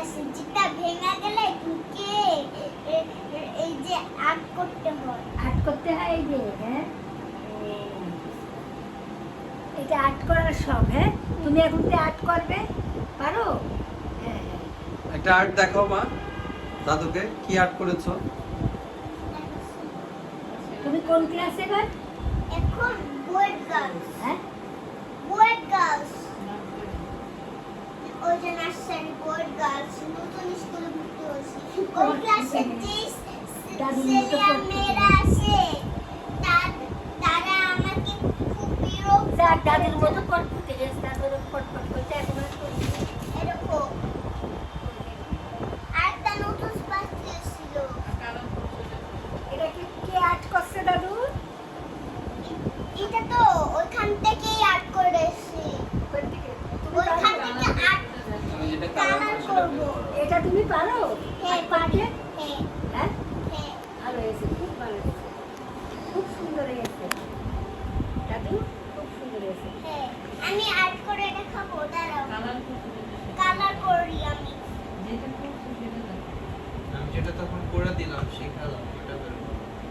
আছে যেটা ভেঙে গেলে ঢুকে এই যে আর্ট করতে হয়। আর্ট করতে হয় এই যে, হ্যাঁ এটা আর্ট করার শখ, হ্যাঁ তুমি এখন কি আর্ট করবে পারো? হ্যাঁ হ্যাঁ। একটা আর্ট দেখাও মা দাদুকে, কি আর্ট করেছো? তুমি কোন ক্লাসে এবার? এখন বয়েজ গার্লস, হ্যাঁ বয়েজ গার্লস, ওই যে নার্সারি বয়েজ গার্লস নতুন স্কুলে ভর্তি হয়েছি। ওই ক্লাসে যে ছেলে আর মেয়েরা আছে তারা আমাকে খুব বিরক্ত যাক দাদির মতো পটপটে গেছে, দাদুর পটপট করতে এখন আর করছি না। এরকম। আরেকটা নতুন স্পাস ছিল, এটা কি কে আর্ট করছে দাদু? এটা তো ওইখান থেকেই আর্ট করেছি। কোন দিকে? তুমি ওইখান পারো? থেকে আর্ট তুমি যেটা কালার করবো। এটা তুমি পারো? হ্যাঁ পারি। হ্যাঁ হ্যাঁ হ্যাঁ ভালো হয়েছে, খুব ভালো হয়েছে, খুব সুন্দর হয়েছে দাদু, খুব সুন্দর হয়েছে। হ্যাঁ আমি আর্ট করে দেখাবো, দাঁড়াও। কালার করি আমি। আমি যেটা তখন করে দিলাম শেখালাম ওটা বের